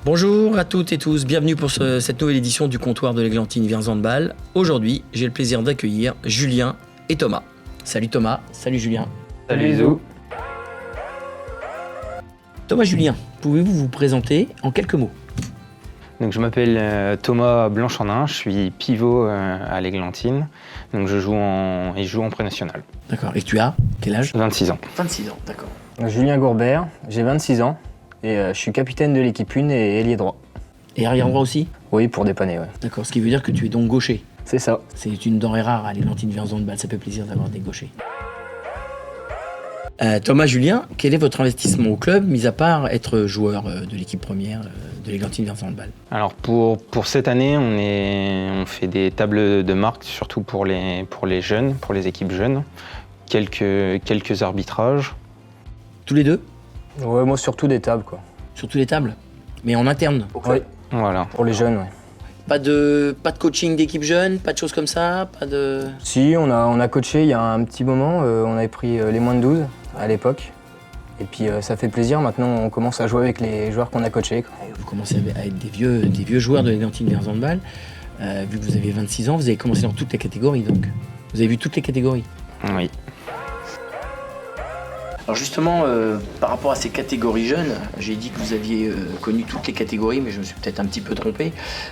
Bonjour à toutes et tous, bienvenue pour cette nouvelle édition du comptoir de l'Églantine Vierzon Handball. Aujourd'hui, j'ai le plaisir d'accueillir Julien et Thomas. Salut Thomas, salut Julien. Salut Isou. Thomas, Julien, pouvez-vous vous présenter en quelques mots? Donc, je m'appelle Thomas Blanchandin, je suis pivot à l'Églantine. Donc je joue en pré-national. D'accord, et tu as quel âge? 26 ans. 26 ans, d'accord. Julien Gourbert, j'ai 26 ans et je suis capitaine de l'équipe 1 et ailier droit. Et arrière droit aussi? Oui, pour dépanner, ouais. D'accord, ce qui veut dire que tu es donc gaucher. C'est ça. C'est une denrée rare à l'Églantine Vierzon Handball, ça fait plaisir d'avoir des gauchers. Thomas, Julien, quel est votre investissement au club, mis à part être joueur de l'équipe première de l'Églantine Vierzon Handball? Alors pour cette année, on fait des tables de marque, surtout pour les jeunes, pour les équipes jeunes. Quelques arbitrages. Tous les deux? Ouais, moi surtout des tables, quoi. Sur toutes les tables? Mais en interne au club? Oui, Voilà. pour les jeunes, ouais. Pas de coaching d'équipe jeune, pas de choses comme ça, pas de... Si, on a coaché il y a un petit moment, on avait pris les moins de 12 à l'époque. Et puis ça fait plaisir, maintenant on commence à jouer avec les joueurs qu'on a coachés, quoi. Vous commencez à être des vieux joueurs de l'Églantine Vierzon Handball. Vu que vous avez 26 ans, vous avez commencé dans toutes les catégories donc. Vous avez vu toutes les catégories? Oui. Alors justement, par rapport à ces catégories jeunes, j'ai dit que vous aviez connu toutes les catégories, mais je me suis peut-être un petit peu trompé.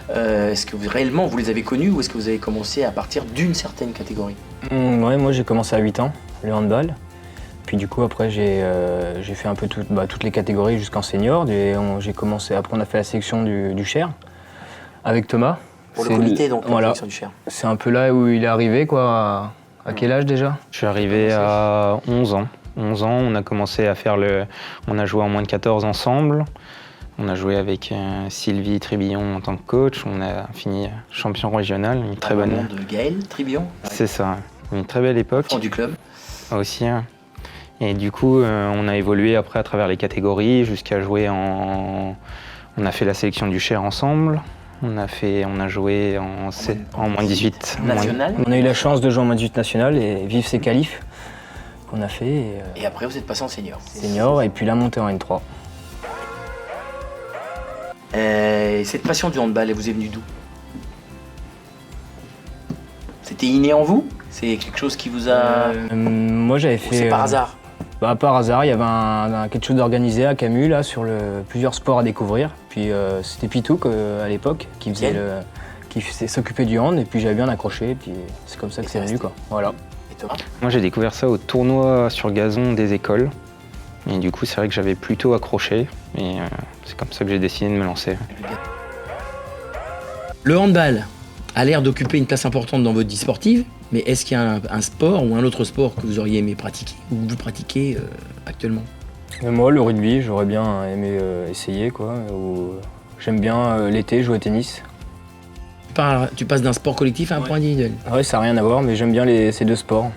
Est-ce que réellement vous les avez connues ou est-ce que vous avez commencé à partir d'une certaine catégorie? Ouais, moi j'ai commencé à 8 ans, le handball. Puis du coup après j'ai fait un peu toutes les catégories jusqu'en senior. J'ai commencé, après on a fait la sélection du Cher avec Thomas. Pour le comité donc, voilà. la sélection du Cher. C'est un peu là où il est arrivé, quoi. À quel âge déjà? Je suis arrivé à 11 ans. 11 ans, on a commencé à faire on a joué en moins de 14 ensemble. On a joué avec Sylvie Tribillon en tant que coach. On a fini champion régional, une très bonne... de Gaël Tribillon. C'est ça, une très belle époque. Enfant du club. Aussi. Et du coup, on a évolué après à travers les catégories jusqu'à jouer On a fait la sélection du Cher ensemble. On a joué en moins de 18. National. On a eu la chance de jouer en moins de 18 national et vivre ces qualifs qu'on a fait. Et après, vous êtes passé en senior. Senior et puis la montée en N3. Cette passion du handball, elle vous est venue d'où? C'était inné en vous? C'est quelque chose qui vous a... Moi j'avais Ou fait... c'est par hasard? Par hasard, il y avait quelque chose d'organisé à Camus là, sur plusieurs sports à découvrir. Puis c'était Pitou à l'époque qui s'occupait du hand et puis j'avais bien accroché et puis c'est comme ça que c'est venu, quoi. Voilà. Et Thomas? Moi j'ai découvert ça au tournoi sur gazon des écoles. Et du coup c'est vrai que j'avais plutôt accroché et c'est comme ça que j'ai décidé de me lancer. Le handball a l'air d'occuper une place importante dans votre vie sportive, mais est-ce qu'il y a un sport ou un autre sport que vous auriez aimé pratiquer ou que vous pratiquez actuellement? Moi le rugby, j'aurais bien aimé essayer, quoi. J'aime bien l'été jouer au tennis. Tu passes d'un sport collectif à un sport individuel? Ouais, ça n'a rien à voir, mais j'aime bien ces deux sports.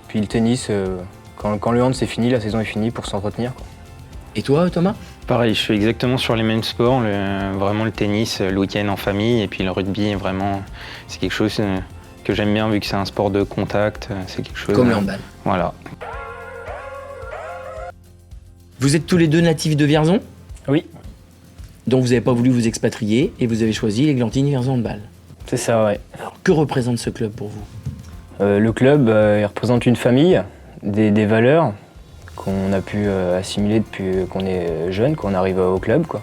Puis le tennis, quand le hand c'est fini, la saison est finie pour s'entretenir, quoi. Et toi, Thomas? Pareil, je suis exactement sur les mêmes sports, vraiment le tennis le week-end en famille et puis le rugby, vraiment, c'est quelque chose que j'aime bien vu que c'est un sport de contact, c'est quelque chose... Comme le handball. Voilà. Vous êtes tous les deux natifs de Vierzon? Oui. Donc vous n'avez pas voulu vous expatrier et vous avez choisi l'Églantine Vierzon Handball. C'est ça, ouais. Alors, que représente ce club pour vous? Le club, il représente une famille, des valeurs qu'on a pu assimiler depuis qu'on est jeune, qu'on arrive au club, quoi.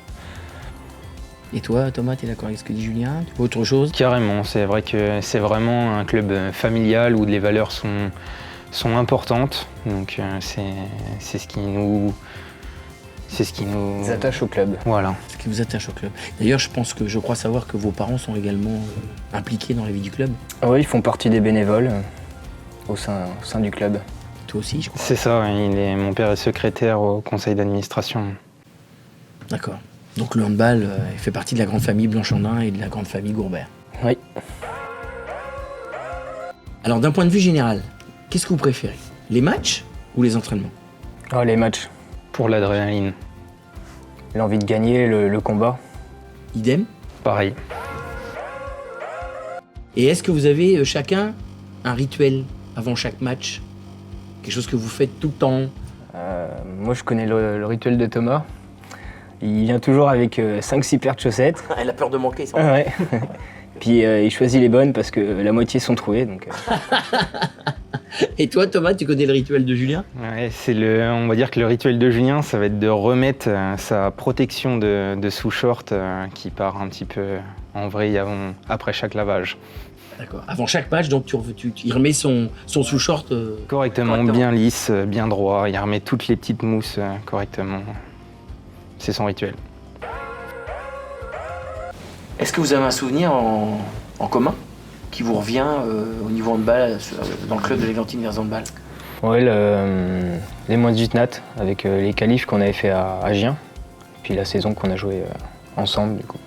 Et toi, Thomas, tu es d'accord avec ce que dit Julien? Tu vois autre chose? Carrément, c'est vrai que c'est vraiment un club familial où les valeurs sont importantes. Donc c'est ce qui nous attache au club. Voilà. Ce qui vous attache au club. D'ailleurs, je crois savoir que vos parents sont également impliqués dans la vie du club. Oui, ils font partie des bénévoles au sein du club. Toi aussi, je crois. C'est ça, mon père est secrétaire au conseil d'administration. D'accord. Donc le handball fait partie de la grande famille Blanchandin et de la grande famille Gourbert. Oui. Alors d'un point de vue général, qu'est-ce que vous préférez? Les matchs ou les entraînements? Oh, les matchs. Pour l'adrénaline. L'envie de gagner, le combat. Idem? Pareil. Et est-ce que vous avez chacun un rituel avant chaque match? Quelque chose que vous faites tout le temps? Moi, je connais le rituel de Thomas. Il vient toujours avec 5-6 paires de chaussettes. Elle a peur de manquer, ça. Ouais. Puis il choisit les bonnes parce que la moitié sont trouées. Donc, Et toi, Thomas, tu connais le rituel de Julien? Ouais, on va dire que le rituel de Julien, ça va être de remettre sa protection de sous-short qui part un petit peu en vrille après chaque lavage. D'accord. Avant chaque match, donc il remet son sous-short Correctement, bien lisse, bien droit. Il remet toutes les petites mousses correctement. C'est son rituel. Est-ce que vous avez un souvenir en commun qui vous revient au niveau handball, dans le club de l'Églantine vers handball? ouais, les moins 18 nat avec les qualifs qu'on avait fait à Gien. Puis la saison qu'on a joué ensemble du coup.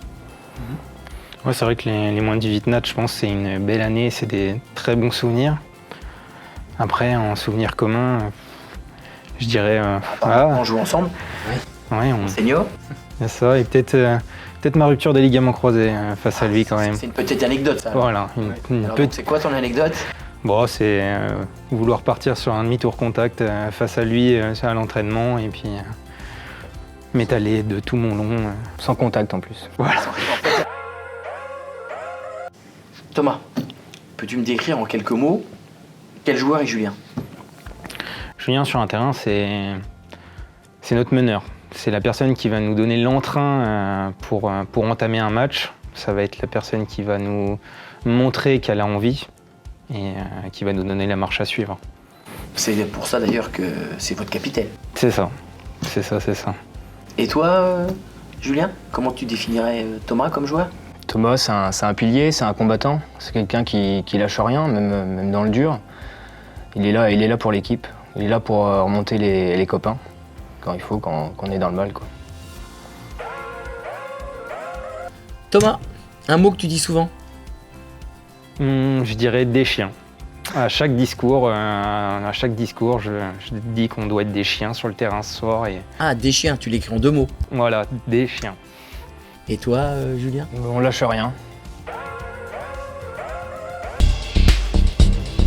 Ouais, c'est vrai que les moins de 18 nat, je pense c'est une belle année, c'est des très bons souvenirs. Après, en souvenir commun, je dirais... On joue ensemble, ouais, senior. c'est ça, et peut-être ma rupture des ligaments croisés face à lui quand même. C'est une petite anecdote, ça. Voilà, une Alors, petite... c'est quoi ton anecdote? Bon, c'est vouloir partir sur un demi-tour contact face à lui à l'entraînement et puis m'étaler de tout mon long. Sans contact en plus. Voilà. Thomas, peux-tu me décrire en quelques mots quel joueur est Julien? Julien sur un terrain, c'est notre meneur. C'est la personne qui va nous donner l'entrain pour entamer un match. Ça va être la personne qui va nous montrer qu'elle a envie et qui va nous donner la marche à suivre. C'est pour ça d'ailleurs que c'est votre capitaine. C'est ça, c'est ça, c'est ça. Et toi, Julien, comment tu définirais Thomas comme joueur? Thomas, c'est un pilier, c'est un combattant. C'est quelqu'un qui lâche rien, même dans le dur. Il est là pour l'équipe. Il est là pour remonter les copains quand il faut, quand on est dans le mal, quoi. Thomas, un mot que tu dis souvent? Je dirais des chiens. À chaque discours, je dis qu'on doit être des chiens sur le terrain ce soir. Et Ah, des chiens, tu l'écris en 2 mots. voilà, des chiens. Et toi, Julien? On lâche rien.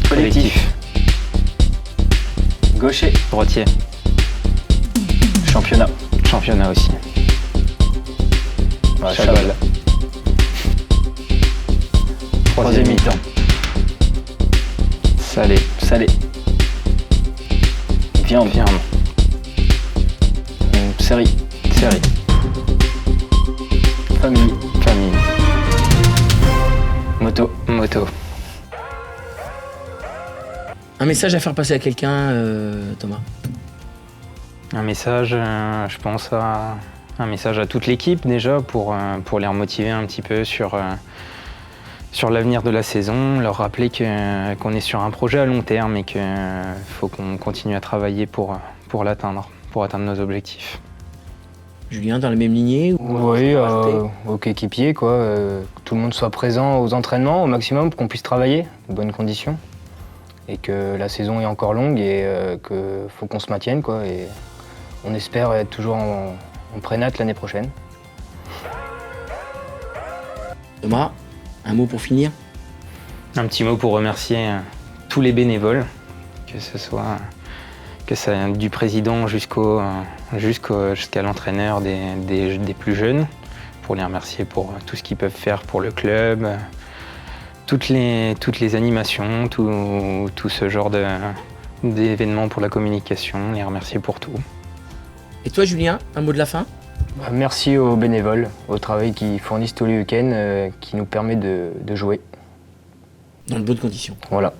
Collectif. Gaucher. Droitier. Championnat. Championnat aussi. Ouais, Chaval. Chaval. Troisième mi-temps. Salé. Salé. Viande. Viande. Série. Série. Famille. Famille. Moto. Moto. Un message à faire passer à quelqu'un, Thomas? Un message, je pense un message à toute l'équipe déjà pour les remotiver un petit peu sur l'avenir de la saison, leur rappeler qu'on est sur un projet à long terme et qu'il faut qu'on continue à travailler pour l'atteindre, pour atteindre nos objectifs. Julien, dans la même lignée ou Oui, au coéquipier, quoi. Que tout le monde soit présent aux entraînements au maximum pour qu'on puisse travailler de bonnes conditions. Et que la saison est encore longue et qu'il faut qu'on se maintienne, quoi. Et on espère être toujours en pré-nat l'année prochaine. Thomas, un mot pour finir? Un petit mot pour remercier tous les bénévoles, que ce soit du président jusqu'à l'entraîneur des plus jeunes, pour les remercier pour tout ce qu'ils peuvent faire pour le club, toutes les animations, tout ce genre d'événements pour la communication, les remercier pour tout. Et toi, Julien, un mot de la fin? Merci aux bénévoles, au travail qu'ils fournissent tous les week-ends, qui nous permet de jouer. Dans de bonnes conditions. Voilà.